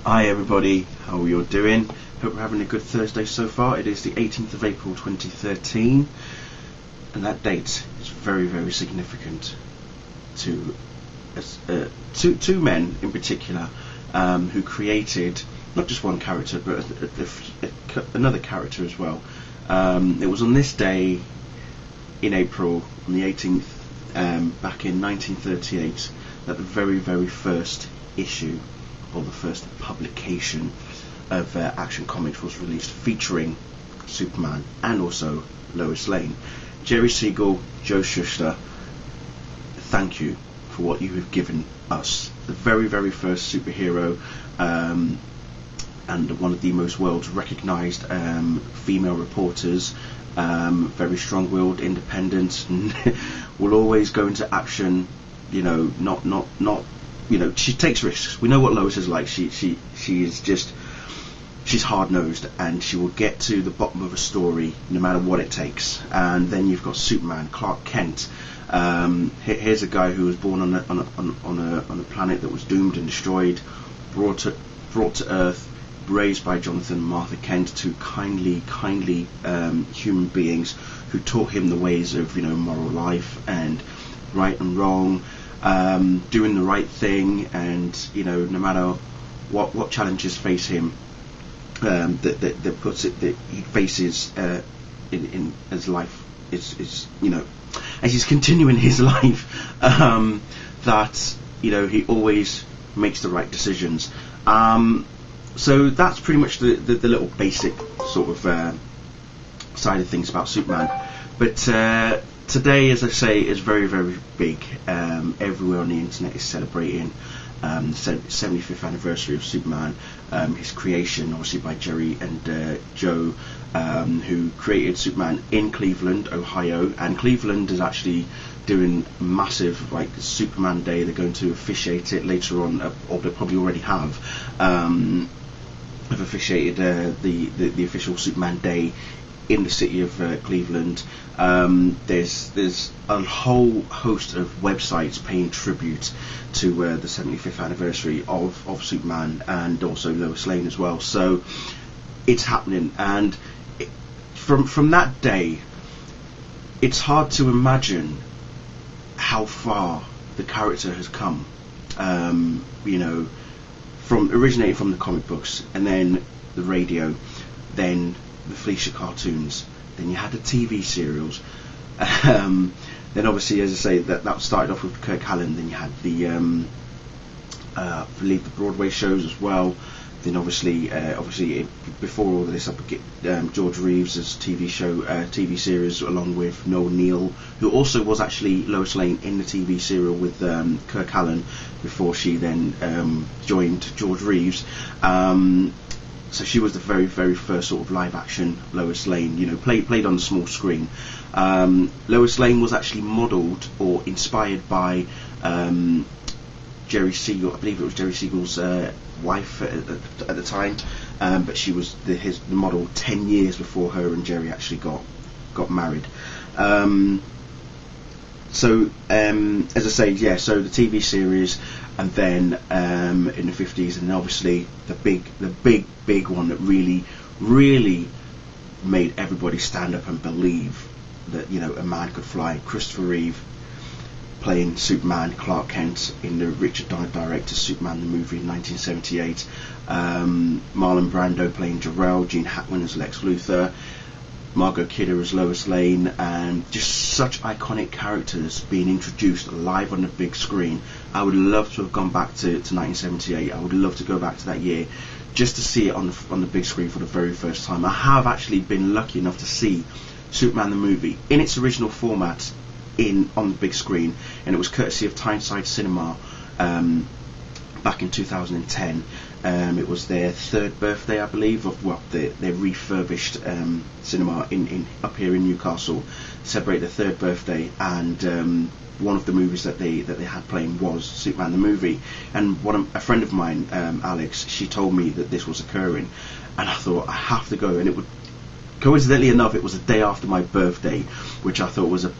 Hi everybody, how are you all doing? Hope we're having a good Thursday so far. It is the 18th of April 2013, and that date is very, very significant to two men in particular who created not just one character but another character as well. It was on this day in April, on the 18th, back in 1938, that the very, very first issue, or the first publication of Action Comics, was released, featuring Superman and also Lois Lane. Jerry Siegel, Joe Shuster, thank you for what you have given us. The very, very first superhero, and one of the most world's recognised female reporters, very strong-willed, independent, will always go into action. Not. She takes risks. We know what Lois is like. She is just, she's hard-nosed, and she will get to the bottom of a story no matter what it takes. And then you've got Superman, Clark Kent. Here's a guy who was born on a planet that was doomed and destroyed, brought to Earth, raised by Jonathan and Martha Kent, two kindly human beings who taught him the ways of moral life and right and wrong. Doing the right thing, and no matter what challenges face him, that he faces in as life is as he's continuing his life, that he always makes the right decisions. So that's pretty much the little basic sort of side of things about Superman. But today, as I say, is very, very big. Everywhere on the internet is celebrating the 75th anniversary of Superman, his creation, obviously, by Jerry and Joe, who created Superman in Cleveland, Ohio. And Cleveland is actually doing massive, like, Superman Day. They're going to officiate it later on, or they probably already have officiated the official Superman Day in the city of Cleveland. There's a whole host of websites paying tribute to the 75th anniversary of Superman, and also Lois Lane as well. So it's happening, and from that day, it's hard to imagine how far the character has come. From originating from the comic books, and then the radio, then the Fleischer cartoons, then you had the TV serials, then obviously, as I say, that started off with Kirk Allen. Then you had the I believe the Broadway shows as well. Then obviously before all of this, I put George Reeves' TV series, along with Noel Neill, who also was actually Lois Lane in the TV serial with Kirk Allen, before she then joined George Reeves. So she was the very, very first sort of live action Lois Lane, played on the small screen. Lois Lane was actually modelled or inspired by Jerry Siegel. I believe it was Jerry Siegel's wife at the time, but she was the model 10 years before her and Jerry actually got married. So as I say, yeah, so the TV series, and then in the 50s, and then obviously the big one that really made everybody stand up and believe that a man could fly. Christopher Reeve playing Superman, Clark Kent, in the Richard Donner directed Superman the movie in 1978. Marlon Brando playing Jor-El, Gene Hackman as Lex Luthor, Margot Kidder as Lois Lane, and just such iconic characters being introduced live on the big screen. I would love to have gone back to 1978. I would love to go back to that year just to see it on the big screen for the very first time. I have actually been lucky enough to see Superman the movie in its original format on the big screen, and it was courtesy of Tyneside Cinema back in 2010. It was their 3rd birthday, I believe, of their refurbished cinema in up here in Newcastle. Celebrate their 3rd birthday, and one of the movies that they had playing was Superman the movie. And a friend of mine, Alex, she told me that this was occurring, and I thought, I have to go. And it would, coincidentally enough, it was a day after my birthday, which I thought was a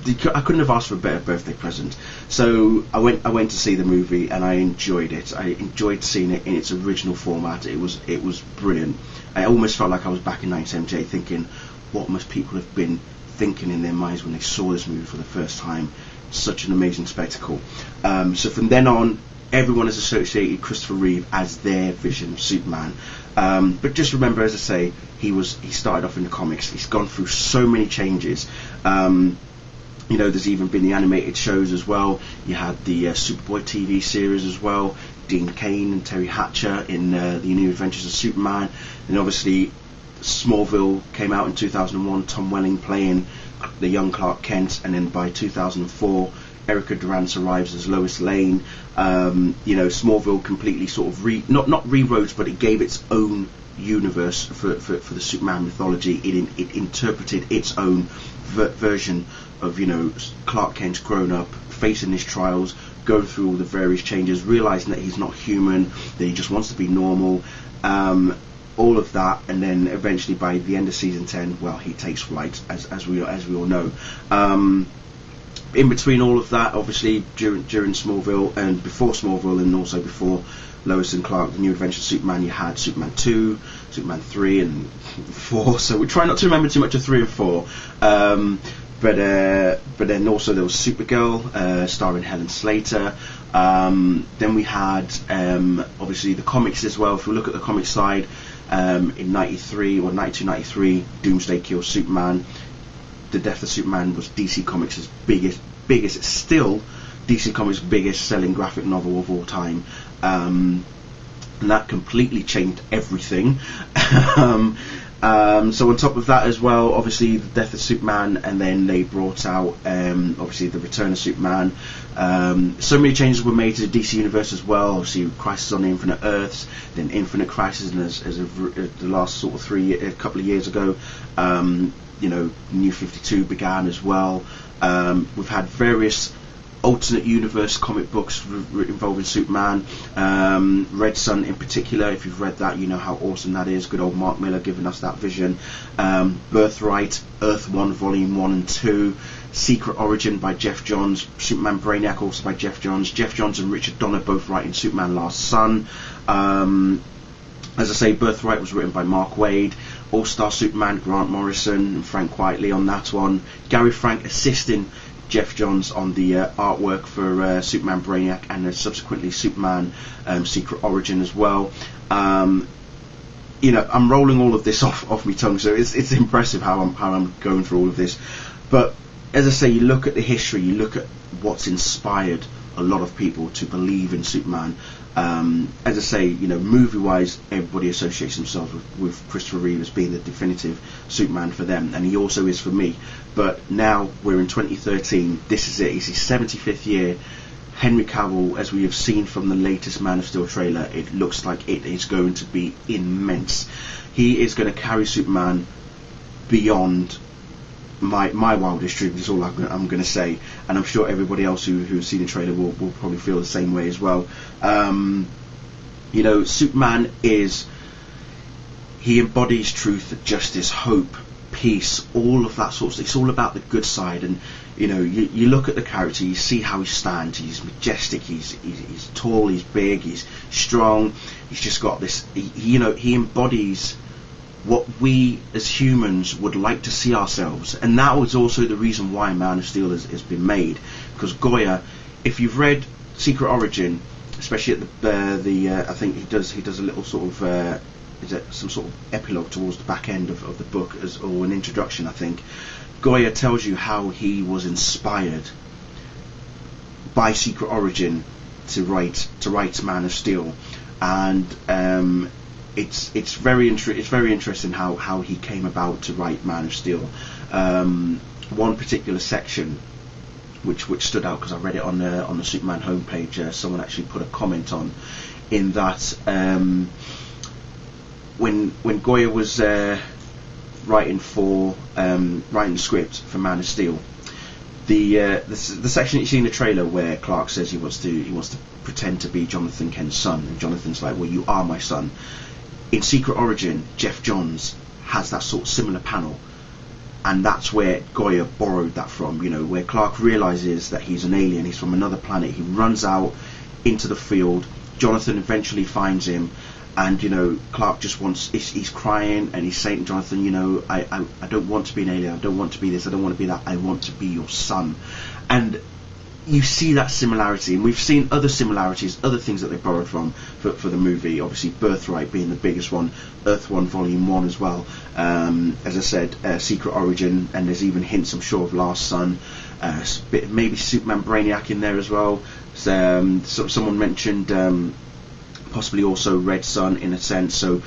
I couldn't have asked for a better birthday present. So I went to see the movie, and I enjoyed it. I enjoyed seeing it in its original format. It was brilliant. I almost felt like I was back in 1978, thinking, what must people have been thinking in their minds when they saw this movie for the first time? Such an amazing spectacle. So from then on, everyone has associated Christopher Reeve as their vision of Superman. But just remember, as I say, he started off in the comics. He's gone through so many changes. There's even been the animated shows as well. You had the Superboy TV series as well. Dean Cain and Terry Hatcher in the New Adventures of Superman. And obviously Smallville came out in 2001, Tom Welling playing the young Clark Kent, and then by 2004 Erica Durance arrives as Lois Lane. Smallville completely sort of not rewrote, but it gave its own universe for the Superman mythology. It interpreted its own version of Clark Kent's grown up, facing his trials, going through all the various changes, realizing that he's not human, that he just wants to be normal, all of that, and then eventually by the end of season 10, well, he takes flight, as we all know. In between all of that, obviously during Smallville and before Smallville, and also before Lois and Clark, the New Adventures of Superman, you had Superman 2, Superman 3 and 4, so we try not to remember too much of 3 and 4. But then also there was Supergirl, starring Helen Slater. Then we had obviously the comics as well. If we look at the comic side, in 93 or 92, 93, Doomsday kills Superman. The Death of Superman was DC Comics' biggest, still DC Comics' biggest selling graphic novel of all time. And that completely changed everything. So on top of that as well, obviously the Death of Superman, and then they brought out obviously the Return of Superman. So many changes were made to the DC universe as well. Obviously Crisis on the Infinite Earths, then Infinite Crisis, and as of the last sort of a couple of years ago, New 52 began as well. We've had various alternate universe comic books involving Superman. Red Sun in particular, if you've read that, you know how awesome that is. Good old Mark Miller giving us that vision. Birthright, Earth 1 Volume 1 and 2, Secret Origin by Jeff Johns, Superman Brainiac also by Jeff Johns. Jeff Johns and Richard Donner both writing Superman Last Son. As I say, Birthright was written by Mark Waid. All-Star Superman, Grant Morrison and Frank Quitely on that one. Gary Frank assisting Jeff Johns on the artwork for Superman Brainiac, and subsequently Superman Secret Origin as well. I'm rolling all of this off my tongue, so it's impressive how I'm going through all of this. But as I say, you look at the history, you look at what's inspired a lot of people to believe in Superman. As I say, movie-wise, everybody associates themselves with Christopher Reeve as being the definitive Superman for them, and he also is for me. But now we're in 2013. This is it. It's his 75th year. Henry Cavill, as we have seen from the latest Man of Steel trailer, it looks like it is going to be immense. He is going to carry Superman beyond my wildest dreams, is all I'm going to say, and I'm sure everybody else who's seen the trailer will probably feel the same way as well. Superman he embodies truth, justice, hope, peace, all of that sort of stuff. It's all about the good side, and you look at the character, you see how he stands. He's majestic, he's tall, he's big, he's strong. He's just got this. He embodies what we as humans would like to see ourselves, and that was also the reason why Man of Steel has been made. Because Goya, if you've read Secret Origin, especially at the I think he does a little sort of is it some sort of epilogue towards the back end of the book, or an introduction, I think. Goya tells you how he was inspired by Secret Origin to write Man of Steel, and it's very interesting how he came about to write Man of Steel. One particular section which stood out, because I read it on the Superman homepage, someone actually put a comment on, in that when Goya was writing the script for Man of Steel, the section you see in the trailer where Clark says he wants to pretend to be Jonathan Kent's son, and Jonathan's like, well, you are my son. In Secret Origin, Jeff Johns has that sort of similar panel, and that's where Goya borrowed that from, you know, where Clark realizes that he's an alien, he's from another planet. He runs out into the field. Jonathan eventually finds him, and, you know, Clark just wants, he's crying, and he's saying to Jonathan, you know, I don't want to be an alien, I don't want to be this, I don't want to be that, I want to be your son. And you see that similarity, and we've seen other similarities, other things that they borrowed from for the movie. Obviously Birthright being the biggest one, Earth 1 Volume 1 as well, as I said, Secret Origin, and there's even hints, I'm sure, of Last Son, maybe Superman Brainiac in there as well. Someone mentioned possibly also Red Sun in a sense. So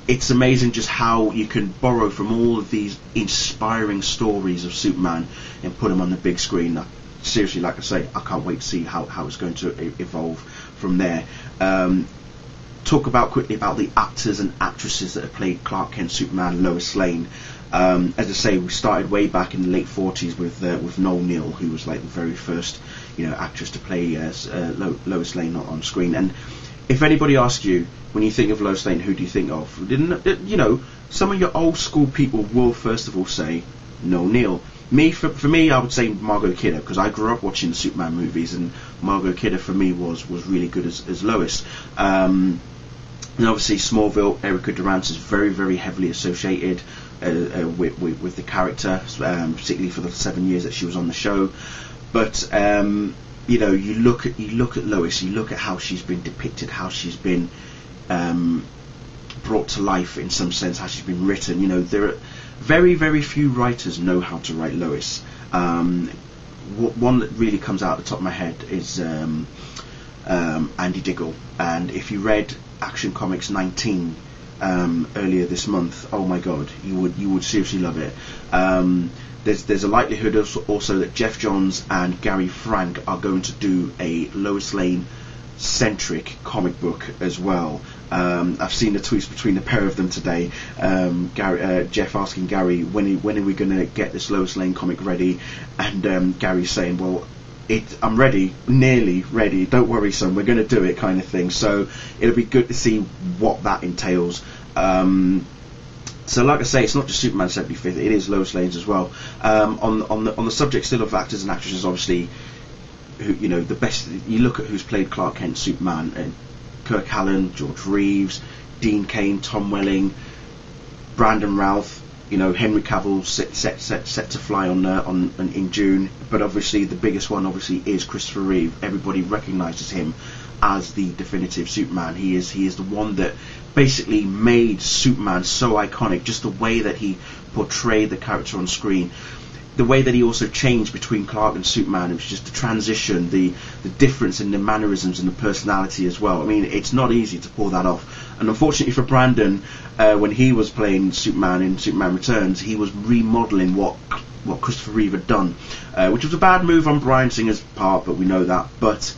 it's amazing just how you can borrow from all of these inspiring stories of Superman and put them on the big screen. Seriously, like I say, I can't wait to see how it's going to evolve from there. Talk quickly about the actors and actresses that have played Clark Kent, Superman, Lois Lane. As I say, we started way back in the late 40s with Noel Neill, who was like the very first, you know, actress to play Lois Lane on screen. And if anybody asks you, when you think of Lois Lane, who do you think of? You know, some of your old school people will first of all say Noel Neill. For me, I would say Margot Kidder, because I grew up watching the Superman movies, and Margot Kidder for me was really good as Lois. And obviously Smallville, Erica Durant is very, very heavily associated with the character, particularly for the 7 years that she was on the show. But you know, you look at Lois, you look at how she's been depicted, how she's been brought to life in some sense, how she's been written. You know, there are very, very few writers know how to write Lois. One that really comes out at the top of my head is Andy Diggle. And if you read Action Comics 19 earlier this month, oh my god, you would seriously love it. There's a likelihood also that Jeff Johns and Gary Frank are going to do a Lois Lane centric comic book as well. I've seen the tweets between the pair of them today. Jeff asking Gary, when are we going to get this Lois Lane comic ready? And Gary saying, well, I'm ready, nearly ready, don't worry son, we're going to do it, kind of thing. So it'll be good to see what that entails. So like I say, it's not just Superman 75th, it is Lois Lane's as well. On the subject still of actors and actresses, obviously, who, you know, the best, you look at who's played Clark Kent, Superman, and Kirk Allen, George Reeves, Dean Cain, Tom Welling, Brandon Routh, you know, Henry Cavill set to fly in June. But obviously the biggest one obviously is Christopher Reeve. Everybody recognises him as the definitive Superman. He is the one that basically made Superman so iconic, just the way that he portrayed the character on screen, the way that he also changed between Clark and Superman. It was just the transition, the difference in the mannerisms and the personality as well. I mean, it's not easy to pull that off. And unfortunately for Brandon, when he was playing Superman in Superman Returns, he was remodelling what Christopher Reeve had done, which was a bad move on Bryan Singer's part, but we know that. But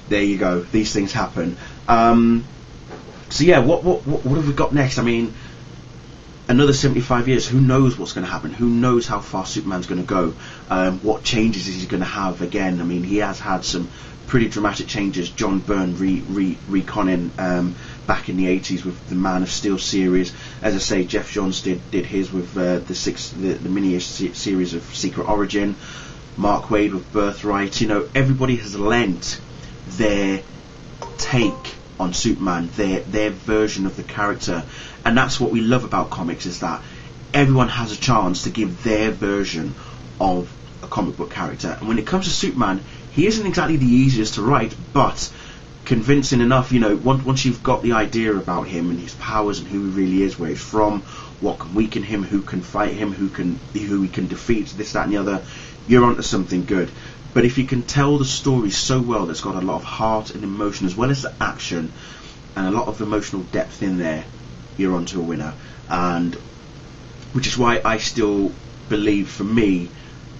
there you go, these things happen. So yeah, what have we got next? I mean, another 75 years, who knows what's going to happen? Who knows how far Superman's going to go? What changes is he going to have again? I mean, he has had some pretty dramatic changes. John Byrne reconning back in the 80s with the Man of Steel series. As I say, Jeff Johns did his with the mini series of Secret Origin. Mark Waid with Birthright. You know, everybody has lent their take on Superman, their version of the character. And that's what we love about comics, is that everyone has a chance to give their version of a comic book character. And when it comes to Superman, he isn't exactly the easiest to write, but convincing enough. You know, once you've got the idea about him and his powers and who he really is, where he's from, what can weaken him, who can fight him, who he can defeat, this, that and the other, you're onto something good. But if you can tell the story so well, that's got a lot of heart and emotion, as well as the action and a lot of emotional depth in there, you're onto a winner. And which is why I still believe, for me,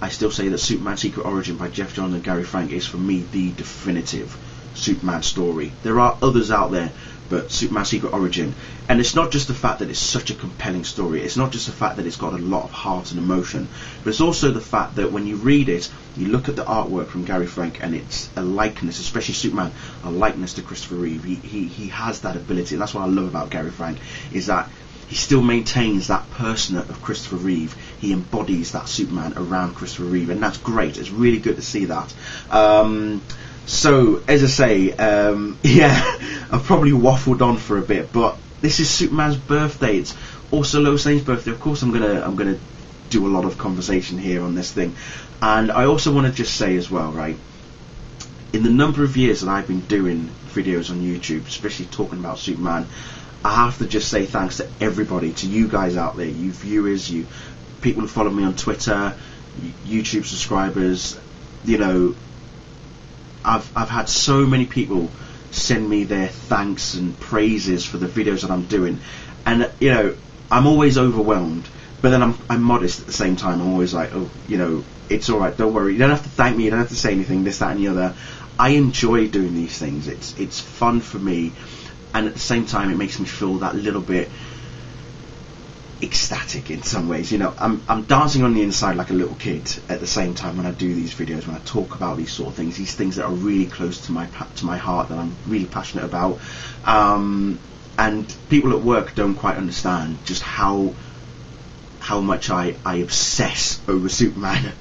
I still say that Superman Secret Origin by Jeff Johns and Gary Frank is, for me, the definitive Superman story. There are others out there, but Superman Secret Origin, and it's not just the fact that it's such a compelling story, it's not just the fact that it's got a lot of heart and emotion, but it's also the fact that when you read it, you look at the artwork from Gary Frank, and it's a likeness, especially Superman, a likeness to Christopher Reeve. He has that ability, and that's what I love about Gary Frank, is that he still maintains that persona of Christopher Reeve. He embodies that Superman around Christopher Reeve, and that's great. It's really good to see that. So, as I say, yeah, I've probably waffled on for a bit, but this is Superman's birthday. It's also Lois Lane's birthday. Of course, I'm gonna do a lot of conversation here on this thing, and I also want to just say as well, right? In the number of years that I've been doing videos on YouTube, especially talking about Superman, I have to just say thanks to everybody, to you guys out there, you viewers, you people who follow me on Twitter, YouTube subscribers. You know, I've had so many people send me their thanks and praises for the videos that I'm doing, and you know, I'm always overwhelmed, but then I'm modest at the same time. I'm always like, oh, you know, it's alright, don't worry, you don't have to thank me, you don't have to say anything, this, that and the other. I enjoy doing these things. It's fun for me, and at the same time it makes me feel that little bit ecstatic in some ways. You know, I'm dancing on the inside like a little kid at the same time when I do these videos, when I talk about these sort of things, these things that are really close to my heart, that I'm really passionate about, and people at work don't quite understand just how much I obsess over Superman.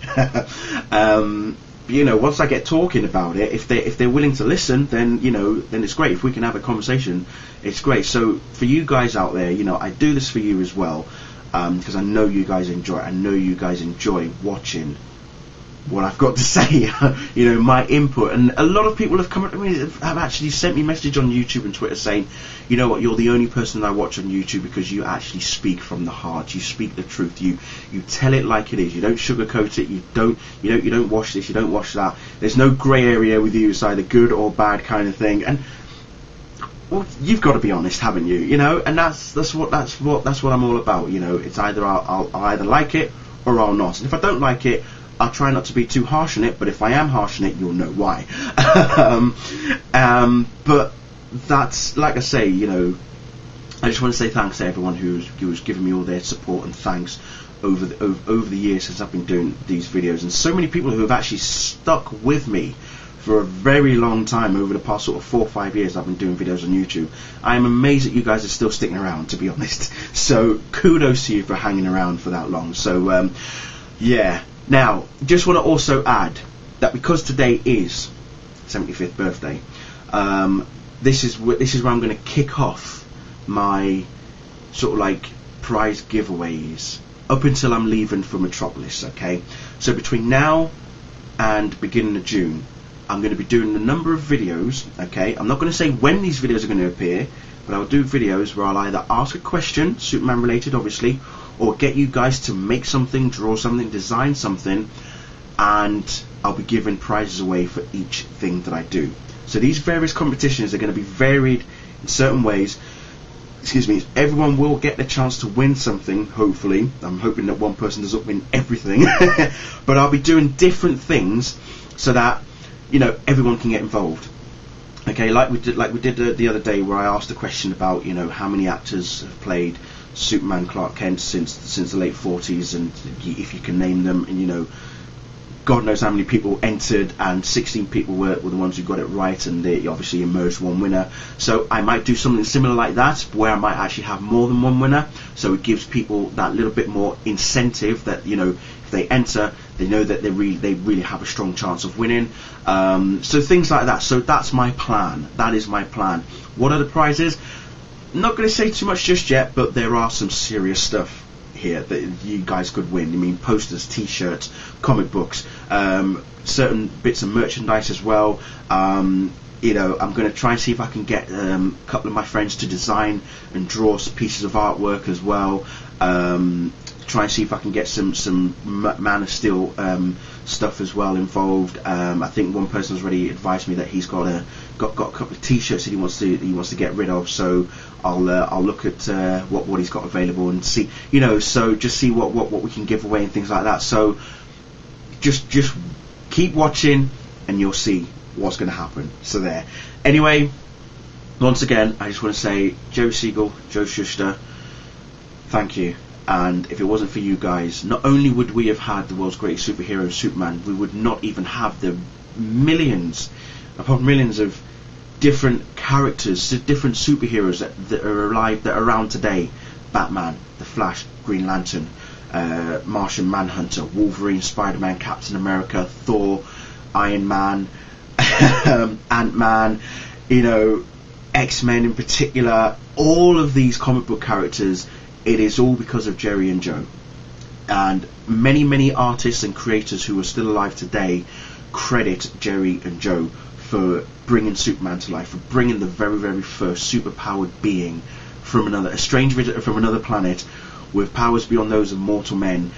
You know, once I get talking about it, if they're willing to listen, then, you know, then it's great. If we can have a conversation, it's great. So for you guys out there, you know, I do this for you as well, because I know you guys enjoy it. I know you guys enjoy watching what I've got to say, you know, my input. And a lot of people have come up to me, have actually sent me a message on YouTube and Twitter saying, you know what, you're the only person that I watch on YouTube because you actually speak from the heart, you speak the truth, you tell it like it is, you don't sugarcoat it, you don't wash this, you don't wash that, there's no grey area with you, it's either good or bad kind of thing. And well, you've got to be honest, haven't you? You know, and that's what I'm all about. You know, it's either I'll either like it or I'll not. And if I don't like it, I'll try not to be too harsh on it, but if I am harsh on it, you'll know why. But that's, like I say, you know, I just want to say thanks to everyone who's given me all their support and thanks over the years since I've been doing these videos, and so many people who have actually stuck with me for a very long time over the past sort of 4 or 5 years I've been doing videos on YouTube. I'm amazed that you guys are still sticking around, to be honest. So kudos to you for hanging around for that long. So yeah. Now, just want to also add that because today is 75th birthday, this is where I'm going to kick off my sort of like prize giveaways up until I'm leaving for Metropolis. Okay, so between now and beginning of June, I'm going to be doing a number of videos. Okay, I'm not going to say when these videos are going to appear, but I'll do videos where I'll either ask a question, Superman related obviously, or get you guys to make something, draw something, design something, and I'll be giving prizes away for each thing that I do. So these various competitions are going to be varied in certain ways. Excuse me, everyone will get the chance to win something, hopefully. I'm hoping that one person doesn't win everything. But I'll be doing different things so that, you know, everyone can get involved. Okay, like we did the other day, where I asked a question about, you know, how many actors have played Superman, Clark Kent since the late 40s, and if you can name them, and you know, God knows how many people entered, and 16 people were the ones who got it right, and they obviously emerged one winner. So I might do something similar like that, where I might actually have more than one winner, so it gives people that little bit more incentive that, you know, if they enter, they know that they really have a strong chance of winning. So things like that. So that's my plan. That is my plan. What are the prizes? I'm not going to say too much just yet, but there are some serious stuff here that you guys could win. I mean, posters, t-shirts, comic books, certain bits of merchandise as well. You know, I'm going to try and see if I can get a couple of my friends to design and draw some pieces of artwork as well. Try and see if I can get some Man of Steel stuff as well involved. I think one person's already advised me that he's got a couple of t-shirts that he wants to get rid of. So I'll look at what he's got available and see, you know, so just see what we can give away and things like that. So just keep watching and you'll see what's going to happen. So there. Anyway, once again, I just want to say, Joe Siegel, Joe Shuster, thank you. And if it wasn't for you guys, not only would we have had the world's greatest superhero, Superman, we would not even have the millions upon millions of different characters, different superheroes that are alive, that are around today. Batman, The Flash, Green Lantern, Martian Manhunter, Wolverine, Spider-Man, Captain America, Thor, Iron Man, Ant-Man, you know, X-Men in particular, all of these comic book characters, it is all because of Jerry and Joe. And many artists and creators who are still alive today credit Jerry and Joe for bringing Superman to life, for bringing the very first superpowered being from a strange visitor from another planet with powers beyond those of mortal men.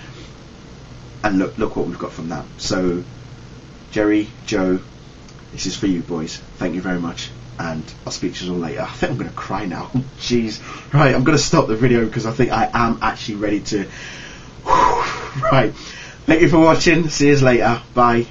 And look what we've got from that. So Jerry, Joe, this is for you boys. Thank you very much, and I'll speak to you all later. I think I'm going to cry now. Jeez. Right, I'm going to stop the video because I think I am actually ready to... Right, thank you for watching. See you later. Bye.